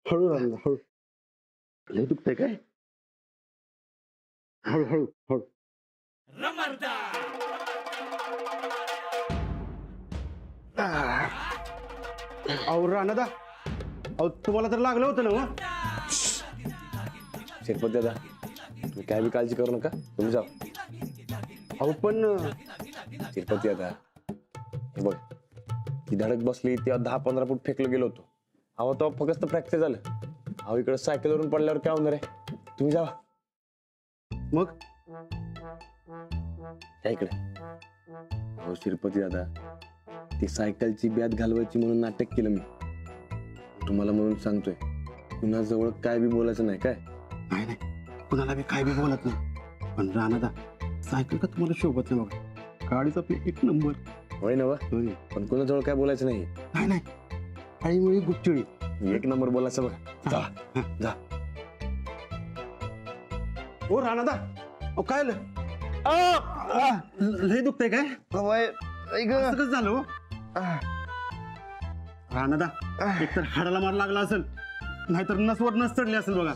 हळू रांदा हळू. लय दुखतंय काय? हळू हळू हळू. अहो राणादा, अहो तुम्हाला तर लागलं होतं ना मग? शिरपत दादा, तुम्ही काय बी काळजी करू नका, तुम्ही जाऊ. अहो पण शिरपत दादा, हे बघ, ती धडक बसली तेव्हा 10-15 फूट फेकलं गेलो होतो. अहो तेव्हा फक्त फ्रॅक्चर झालं. अहो इकडे सायकलवरून पडल्यावर काय होणार आहे? तुम्ही जावा. मग या इकडे. अहो शिरपती दादा, ती सायकलची ब्यात घालवायची म्हणून नाटक केलं मी. तुम्हाला म्हणून सांगतोय, कुणाजवळ काय बी बोलायचं नाही काय. नाही नाही, कुणाला बी काय बी बोलत नाही. पण राणादा, सायकल का तुम्हाला शोभत नाही बघा. गाडीचा आपली एक नंबर. होय ना वा, होय. पण कुणाजवळ काय बोलायचं नाही. नाही नाही, काळीमुळे गुपचुळी. एक नंबर बोलायचं बघा. जा जा. ओ राणादा, अहो काय आलं? लय दुखतंय काय? असं कसं झालं हो? राणादा, एकतर हाडाला मार लागला असेल, नाहीतर नसवर नस चढली असेल बघा.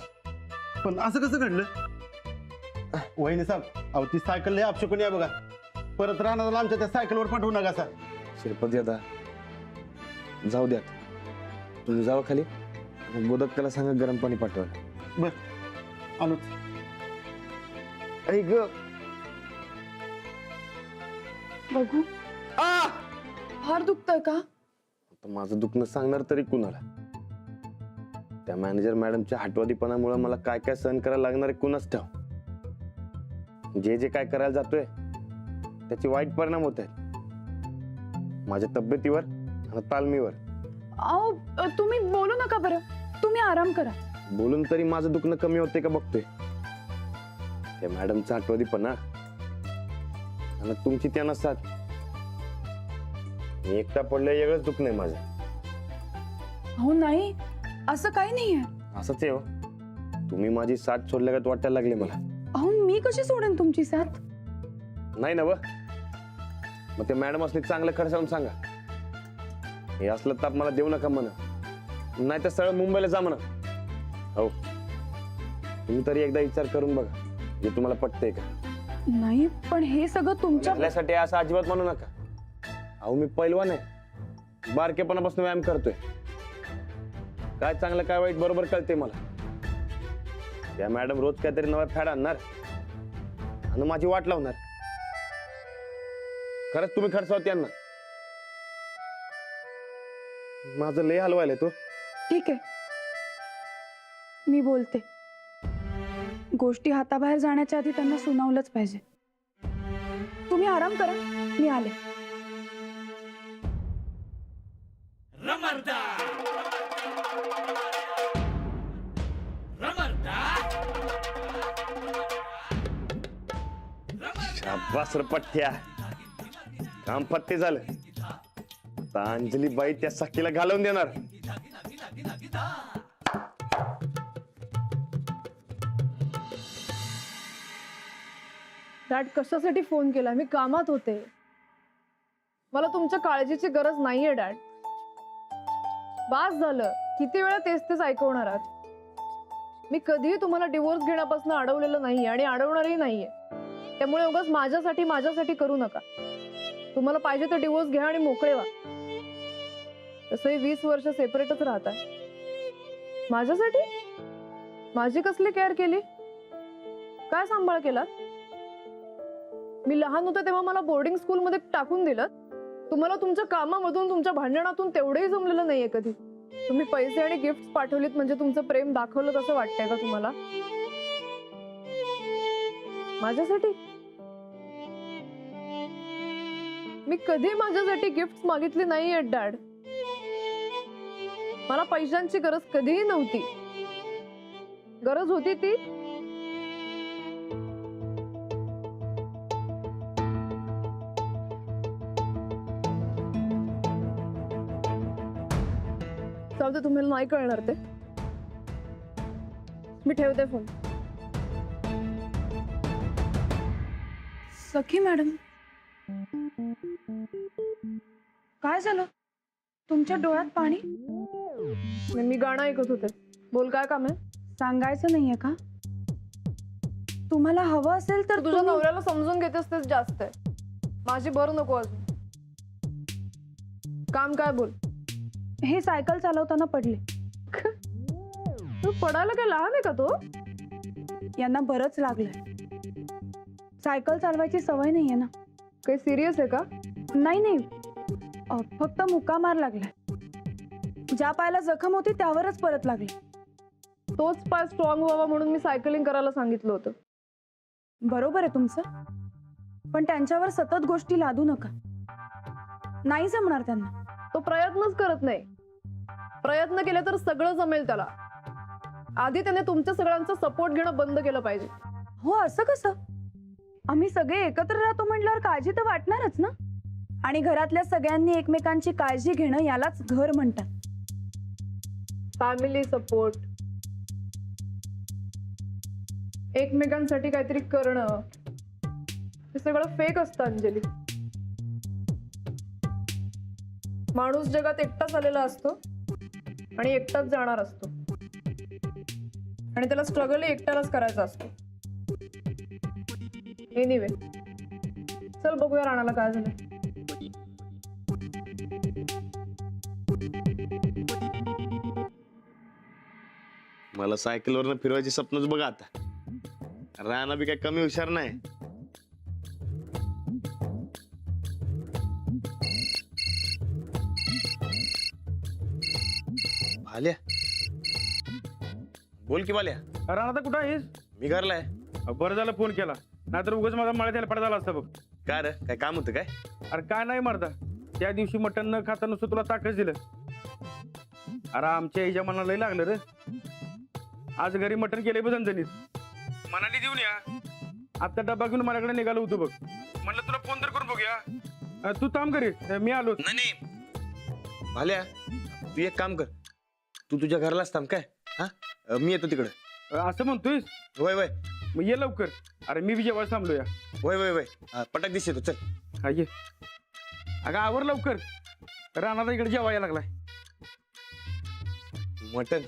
पण असं कसं घडलं? वहिनी साहेब, अहो ती सायकल लय अपशकुनी आहे बघा. परत राणादाला आमच्या त्या सायकलवर पाठवू नका सर. शिरपती दादा, जाऊ द्या. तुम्ही जावा खाली. गोदक त्याला सांगा गरम पाणी पाठवायला. बर, आलोच. ऐक ग. बघू. फार दुखतंय का? आता माझं दुखणं सांगणार तरी कुणाला? त्या मॅनेजर मॅडमच्या हटवादीपणामुळे मला काय काय सहन करायला लागणार आहे कुणाच ठाव. जे जे काय करायला जातोय त्याचे वाईट परिणाम होत आहेत माझ्या तब्येतीवर आणि तालमीवर. अहो तुम्ही बोलू नका बरं, तुम्ही आराम करा. बोलून तरी माझं दुखणं कमी होते का बघतोय. त्या मॅडमचा हटवादीपणा आणि तुमची त्या नसतात. मी एकटा पडलं वेगळंच दुख नाही माझं. अहो नाही, असं काही नाहीये. असंच आहे हो. तुम्ही माझी साथ सोडल्यागत वाटायला लागले मला. अहो मी कशी सोडेन तुमची साथ? नाही ना व. मग ते मॅडम असले चांगलं खडसावून सांगा, हे असलं ताप मला देऊ नका म्हणा. नाही तर सरळ मुंबईला जा म्हणा. हो, तुम्ही तरी एकदा विचार करून बघा, जे तुम्हाला पटतंय का. नाही, पण हे सगळं तुमच्या आपल्यासाठी असं अजिबात म्हणू नका. अहो मी पैलवान आहे, बारकेपणापासून व्यायाम करतोय. काय चांगलं काय वाईट बरोबर कळते मला. त्या मॅडम रोज काहीतरी नवा फॅड आणणार आणि माझी वाट लावणार. खरंच तुम्ही खर्चावत यांना. माझं लय हलवायला तो. ठीक आहे, मी बोलते. गोष्टी हाताबाहेर जाण्याच्या आधी त्यांना सुनावलंच पाहिजे. तुम्ही आराम करा, मी आले. शाबास रे पठ्ठ्या, काम पत्ते झालं. आता अंजली बाई त्या सखीला घालवून देणार. डॅड कशासाठी फोन केला? मी कामात होते. मला तुमच्या काळजीची गरज नाहीये डॅड. बास झालं, किती वेळा तेच तेच ऐकवणार आहात. मी कधीही तुम्हाला डिवोर्स घेण्यापासून अडवलेलं नाहीये आणि अडवणारही नाहीये. त्यामुळे उगाच माझ्यासाठी करू नका. तुम्हाला पाहिजे तर डिवोर्स घ्या आणि मोकळे व्हा. तसंही 20 वर्ष सेपरेटच राहताय. माझ्यासाठी? माझी कसली केअर केली? काय सांभाळ केला? मी लहान होते तेव्हा मला बोर्डिंग स्कूल मध्ये टाकून दिलं. तुम्हाला तुमच्या कामामधून, तुमच्या भांडणातून तेवढेही जमलेलं नाहीये कधी. तुम्ही पैसे आणि गिफ्ट पाठवलीत म्हणजे तुमचं प्रेम दाखवलं असं वाटतंय का तुम्हाला? माझ्यासाठी? मी कधी माझ्यासाठी गिफ्ट मागितली नाहीये डॅड. मला पैशांची गरज कधीही नव्हती. गरज होती ती जाऊदे, तुम्हाला नाही कळणार ते. मी ठेवते फोन. सखी मॅडम, काय झालं? तुमच्या डोळ्यात पाणी? मी गाणं ऐकत होते. बोल, काय काम आहे? सांगायचं नाहीये का? तुम्हाला हवं असेल तर तुझ्या तुम्ही- नवऱ्याला समजून घेतेस तेच जास्त आहे. माझी बरं नको अजून. काम काय बोल. हे सायकल चालवताना पडले. तू पडायला काय लहान आहे का तो? यांना बरंच लागलंय. सायकल चालवायची सवय नाहीये ना. काही सिरियस आहे का? नाही नाही, फक्त मुक्का मार लागलाय. ज्या पायाला जखम होती त्यावरच परत लागली. तोच पाय स्ट्रॉंग व्हावा म्हणून मी सायकलिंग करायला सांगितलं होतं. बरोबर आहे तुमचं, पण त्यांच्यावर सतत गोष्टी लादू नका. नाही जमणार त्यांना. तो प्रयत्नच करत नाही. प्रयत्न केले तर सगळं जमेल त्याला. आधी त्याने तुमच्या सगळ्यांचा सपोर्ट घेणं बंद केलं पाहिजे. हो, असं कसं? आम्ही सगळे एकत्र राहतो म्हटल्यावर काळजी तर वाटणारच ना. आणि घरातल्या सगळ्यांनी एकमेकांची काळजी घेणं यालाच घर म्हणतात. फॅमिली सपोर्ट, एकमेकांसाठी काहीतरी करणं, हे सगळं फेक असतं अंजली. माणूस जगात एकटाच आलेला असतो आणि एकटाच जाणार असतो, आणि त्याला स्ट्रगल एकट्यालाच करायचा असतो. एनिवे, चल बघूया राणाला काय झालं. मला सायकलवरनं फिरवायची स्वप्नच बघा आता. राणा बी काय कमी हुशार नाही. भाल्या, बोल की भाल्या. राणा आता कुठं आहेस? मी घरला आहे. बरं झालं फोन केला, नाहीतर उगाच माझा मळ्यात हेलपाटा झाला असता बघ. काय रे, काय काम होतं काय? अरे काय नाही मरदा, त्या दिवशी मटण न खाता नुसतं तुला ताकच दिलं. अरे आमच्या आईच्या मनाला लय लागलं रे. आज घरी मटण केले बघ झणझणीत. मनाने देऊन या. आता डबा घेऊन माझ्याकडे निघालो होतो बघ. म्हणलं तुला फोन तर करून बघूया. तू थांब घरी, मी आलो. नाही भाल्या, तू एक काम कर, तू तुझ्या घरलाच थांब काय. हा, मी येतो तिकडं. असं म्हणतोयस? वय वय मग ये लवकर. अरे मी बी जेवायला थांबलो या. वय वय वय पटक दिसतो, चल. हा ये. अगं आवर लवकर, राणाला इकडे जेवायला लागलाय. मटन.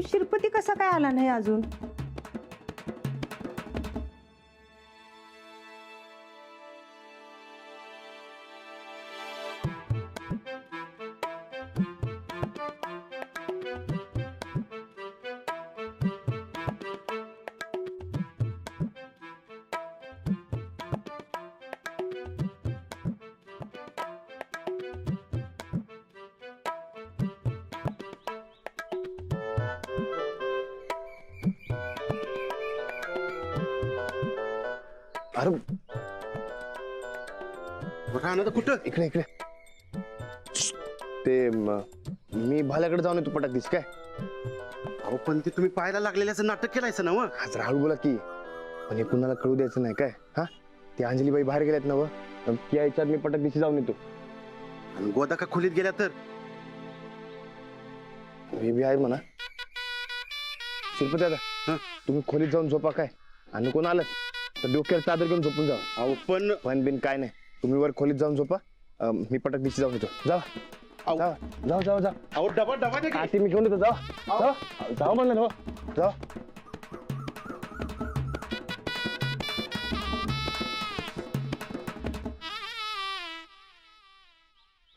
शिरपती कसा काय आला नाही अजून? अरे राहणार तर कुठं? इकडे इकडे. ते मी भाल्याकडे जाऊन येतो, पटक दिस काय. अहो पण ते तुम्ही पाहायला लागलेल्याचं नाटक केलायचं ना व? आज राहुल बोला की, पण हे कुणाला कळू द्यायचं नाही काय. हा, ती अंजलीबाई बाहेर गेल्यात ना व, ती यायच्यात मी पटक दिशी जाऊन येतो. आणि गोदा का खोलीत गेल्या तर? मी बी आहे म्हणा. शिल्पी दादा, हं? तुम्ही खोलीत जाऊन झोपा काय, आणि कोण आलं तर डोक्यावर चादर घेऊन झोपून जा. अहो पण पण बिन काय नाही, तुम्ही वर खोलीत जाऊन झोपा. मी पटक दिशी जाऊन येतो. जा अहो. जाऊ जाऊ जाऊ. अहो डबा डबा दे की. आती मी घेऊन येतो. जाऊ जाऊ म्हणलं ना, जाऊ.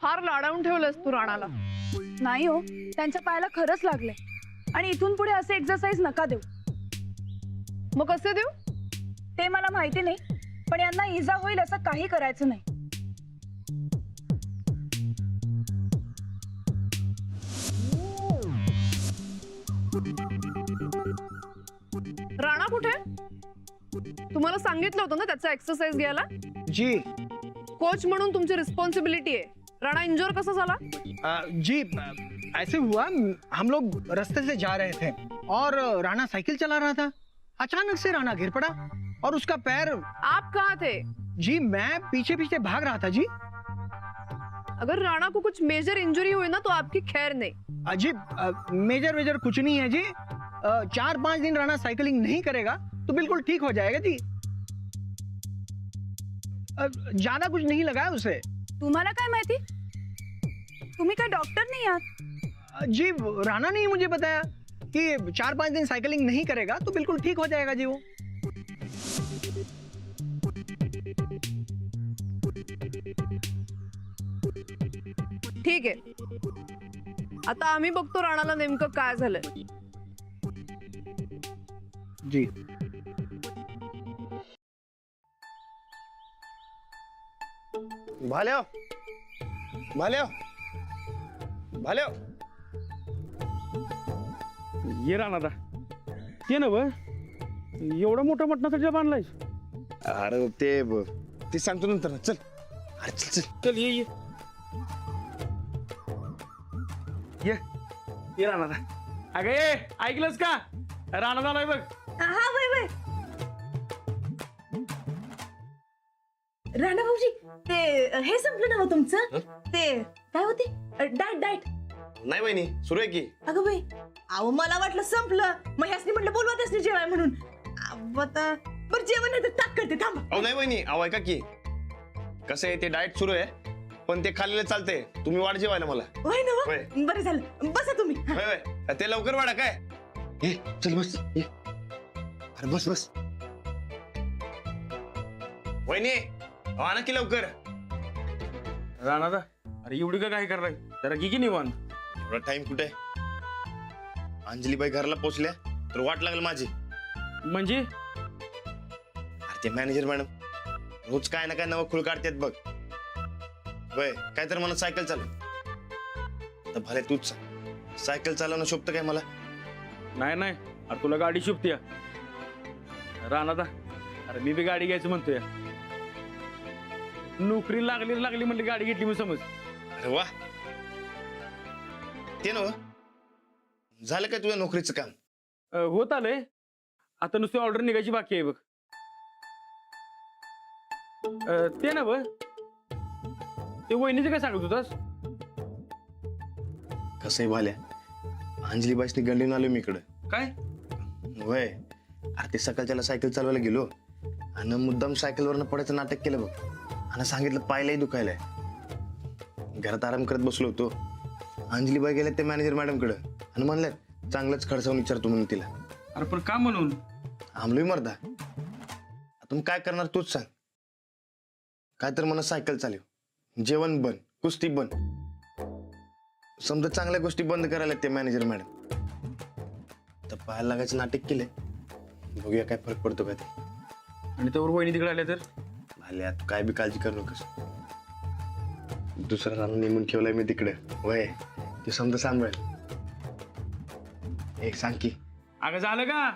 फार लाडावून ठेवलंस तू राणाला. नाही हो, त्यांच्या पायाला खरंच लागले. आणि इथून पुढे असे एक्सरसाइज नका देऊ. मग कसे देऊ? ते मला माहिती नाही, पण यांना इजा होईल असं काही करायचं नाही. राणा कुठे? तुम्हाला सांगितलं होतं ना त्याचा एक्सरसाइज घ्यायला. जी कोच म्हणून तुमची रिस्पॉन्सिबिलिटी आहे. राणा इंजोर कसा झाला? जी ऐसे हुआ, हम लोग रास्ते से जा रहे थे और राणा साइकिल चला रहा था. अचानक से राणा गिर पड़ा और उसका पैर. आप कहाँ थे? जी मैं पीछे पीछे भाग रहा था जी. अगर राणा को कुछ मेजर इंजरी हुई ना तो आपकी खैर नहीं. जी मेजर वेजर कुछ नहीं है जी. 4-5 दिन राणा साइकिलिंग नहीं करेगा तो बिल्कुल ठीक हो जाएगा जी. ज्यादा कुछ नहीं लगा है उसे. तुम्हाला काय माहिती? तुम्ही काय डॉक्टर नाही आहात. जी राणा ने ही मुझे बताया कि 4-5 दिन साइकिलिंग नहीं करेगा तो बिल्कुल ठीक हो जाएगा जी वो. ठीक आहे. आता आम्ही बघतो राणाला नेमकं काय झालंय. जी भाल्या भाल्या भाल्या ये राणा ते नव एवढा मोठा मटणाचा डबा आणलाय. अरे ते सांगतो नंतर ना. चल अरे चल चल. चल ये ये ये राणा. अगं ये ऐकलंस का? राणा झालाय बघ. हा वय वय. राणा भाऊजी ते हे संपलं ना हो तुमचं. ते काय होते डाएट डाएट. नाही वहिनी सुरू आहे की. अगं बाई अहो मला वाटलं संपलं. मग ह्यासनी म्हटलं बोलवा त्यासनी जेवाय म्हणून. आता बरं जेवण नाही तर ताक करते थांबा. अहो नाही वहिनी अहो ऐका की. कसं आहे ते डाएट सुरू आहे पण ते खाल्लेलं चालते. तुम्ही वाढ जेवायला मला. होय ना होय. हो? बरं झालं बसा तुम्ही. होय होय ते लवकर वाढा काय. ये चल बस ये. अरे बस बस वहिनी आणा की लवकर. राणा अरे एवढी का काय करलाय? जरा घे की निवांत. एवढा टाइम कुठे? अंजलीबाई घराला पोहोचल्या तर वाट लागल माझी. म्हणजे अरे ते मॅनेजर मॅडम रोज काय ना काय नवं खुळ काढतात बघ. वय काय तर मला सायकल चालव. तर भले तूच सांग, सायकल चालवणं शोभतं काय मला? नाही अरे तुला गाडी शुभते राणा अरे मी बी गाडी घ्यायचं म्हणतोय. नोकरी लागली म्हणली गाडी घेतली मी समज. अरे वा ते नव झालं काय तुझ्या नोकरीचं काम? होत आलंय. आता नुसती ऑर्डर निघायची बाकी आहे बघ. ते ना बघ ते वहिनीचं काय सांगत होतास? कसं आहे भाल्या, अंजलीबाईसनी गंडीन आलो मी इकडं. काय वय अरे ते सकाळच्याला सायकल चालवायला गेलो आणि मुद्दाम सायकलवरनं पडायचं नाटक केलं बघ. आणि सांगितलं पायलाही दुखायलाय. घरात आराम करत बसलो होतो. अंजलीबाई गेल्या त्या मॅनेजर मॅडम कडे आणि म्हणल्यात चांगलंच खडसावून विचारतो म्हणून तिला. अरे पण का म्हणून? आमलोय मर्दा. आता मग काय करणार तूच सांग. काय तर मला सायकल चालव, जेवण बंद, कुस्ती बंद. समजा चांगल्या गोष्टी बंद करायला ते मॅनेजर मॅडम. तर पाहायला लागायचं नाटक केलंय. बघूया काय फरक पडतो का ते. आणि त्यावर वहिनी तिकडे आल्या तर? आल्या तू काय बी काळजी करू नकोस. दुसरा रान नेमून ठेवलाय मी तिकडे. वय ते समजा सांभाळ. एक सांग की. अगं झालं का?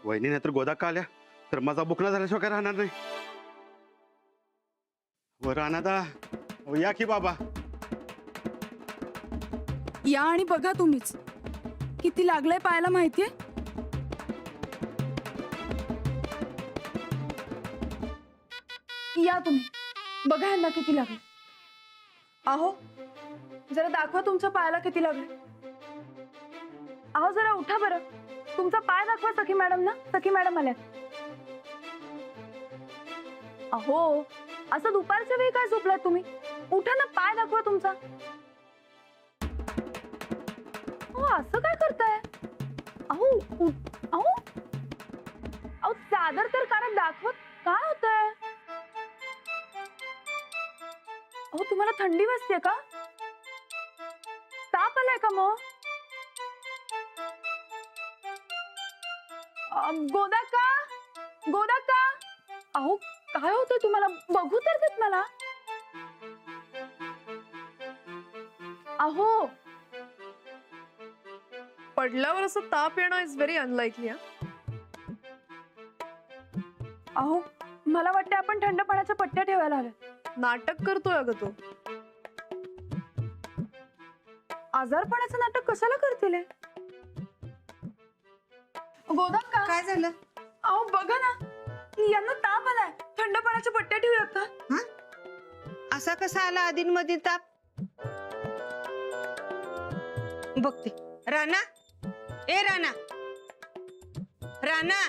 वहिनी नाही तर गोदा का आल्या तर माझा बुकना झाल्याशिवाय काय राहणार नाही. व राणादा या की बाबा. या आणि बघा तुम्हीच किती लागलंय पायाला माहितीये. या तुम्ही बघा यांना किती लागले. अहो जरा दाखवा तुमच्या पायाला किती लागले. अहो जरा उठा बरं. तुमचा पाय दाखवा सखी मॅडम ना. सखी मॅडम आल्यात. अहो असं दुपारच्या वेळी काय झोपलात तुम्ही? उठा ना, पाय दाखवा तुमचा. अहो असं काय करताय? अहो अहो अहो चादर तर कानात दाखवत काय होतंय? अहो तुम्हाला थंडी वाजते का? का मग? गोदा का? गोदा का? अहो काय होतं तुम्हाला? बघू तर देत मला. अहो पडल्यावर असं ताप येणं इज व्हेरी अनलाइकली. अहो मला वाटतं आपण थंड पाण्याच्या पट्ट्या ठेवायला हव्या. नाटक करतोय अगं तो. आजारपणाचं नाटक कशाला करतील हे? गोदा का? काय झालं? अहो बघा ना, यांना ताप आलाय. थंड पाण्याच्या पट्ट्या ठेवूयात का? हा? असा कसा आला आधीन मध्ये ताप? बघते. राणा, ए राणा, राणा.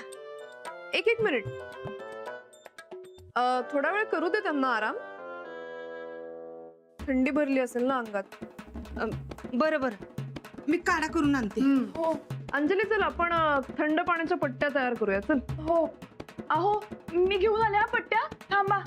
एक मिनिट. थोडा वेळ करू दे त्यांना आराम. थंडी भरली असेल ना अंगात. बरं बरं, मी काढा करून आणते. हो अंजली चल आपण थंड पाण्याच्या पट्ट्या तयार करूया. चल. हो. अहो मी घेऊन आले हा पट्ट्या. थांबा.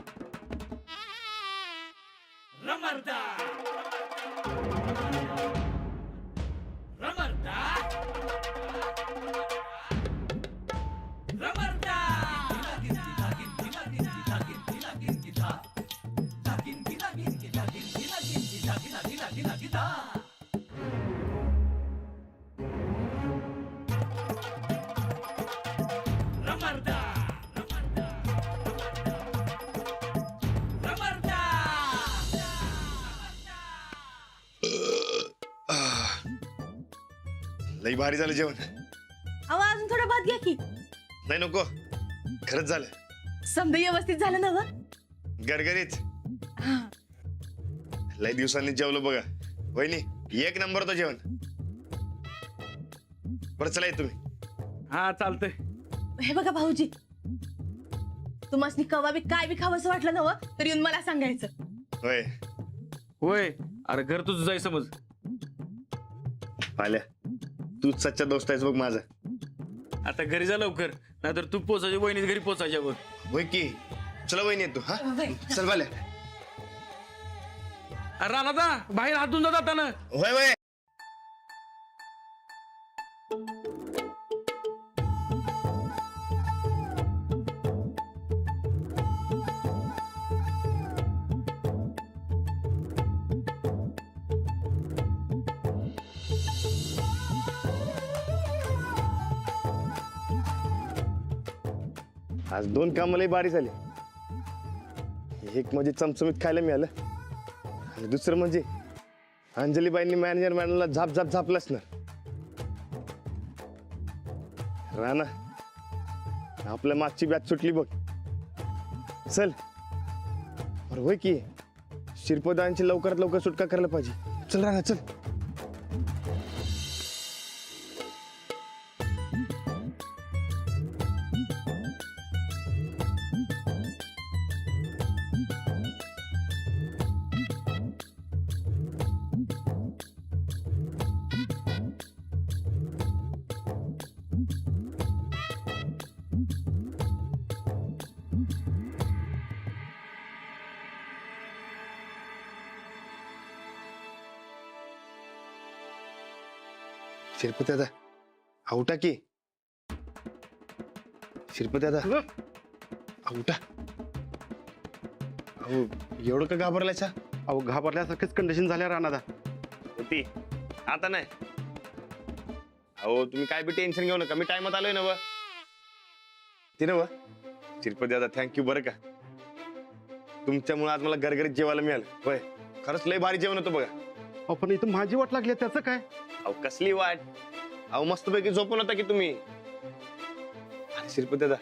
लई भारी झालं जेवण. अहो अजून थोडा भात घ्या की. नाही नको, खरंच झालं. समजा व्यवस्थित झालं ना व? गरगरीत. लई दिवसांनी जेवलो बघा. वहिनी एक नंबर होतं जेवण. बरं चला येत तुम्ही. हा चालतंय. हे बघा भाऊजी, तुम्हाला कवा बी काय बी खावंसं वाटलं ना व, तर येऊन मला सांगायचं. होय होय, अरे घर तुझं जाय समज. आल्या, तूच सच्चा दोस्त आहेस बघ माझा. आता घरी जा लवकर, नाहीतर तू पोचायच्या वहिनीच घरी पोचायच्या बघ. होय की. चला वहिनी येतो. हा चल बाल्या. अरे राणा बाहेर हात धुवून जात ना. होय होय. आज दोन कामालाही बारी झाली. एक म्हणजे चमचमीत खायला मिळालं, आणि दुसरं म्हणजे अंजलीबाईंनी मॅनेजर मॅडमला झाप झाप झापलाच ना. राणा, आपल्या मागची बॅच सुटली बघ. चल. बरं होय की, शिरपदांची लवकरात लवकर सुटका करायला पाहिजे. चल राणा चल. शिरपती दादा आउटा की. शिरपती दादा आउटा. अहो एवढं का घाबरलायचा? अहो घाबरल्यासारखीच कंडिशन झाल्या राणादा. होती आता नाही. अहो तुम्ही काय बी टेन्शन घेऊ नका, मी टाइमात आलोय ना व. ती ना व शिरपती दादा, थँक्यू बरं का. तुमच्यामुळे आज मला घरघरीत जेवायला मिळालं. होय खरंच लय भारी जेवण होतं बघा. अहो पण इथं माझी वाट लागली, त्याचं काय? अहो कसली वाट? अहो मस्तपैकी झोपून होता की तुम्ही. अरे शिरपती दादा,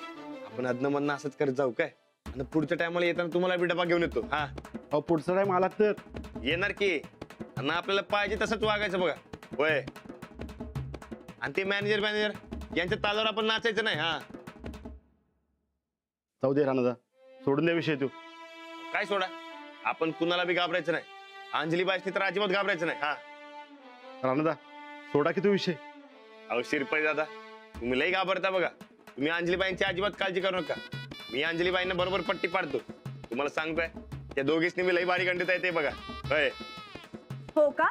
आपण अदनामधनं असंच करत जाऊ काय, आणि पुढच्या टायमाला येताना तुम्हाला बी डबा घेऊन येतो. हा अहो पुढचा टाइम आला तर येणार की, आणि आपल्याला पाहिजे तसंच वागायचं बघा. होय. आणि ते मॅनेजर यांच्या तालावर आपण नाचायचं नाही. हा जाऊ दे राणादा, सोडून द्या विषय तू. काय सोडा, आपण कुणाला बी घाबरायचं नाही. अंजली बाईसनी तर अजिबात घाबरायचं नाही. हा राणादा सोडा की तू विषय. अहो शिरपती दादा, तुम्ही लई घाबरता बघा. तुम्ही अंजलीबाईंची अजिबात काळजी करू नका. मी अंजलीबाईंना बरोबर पट्टी पाडतो. तुम्हाला सांगतोय, त्या दोघींनी मी लई भारी गंडीत आहे ते बघा. होय. हो का?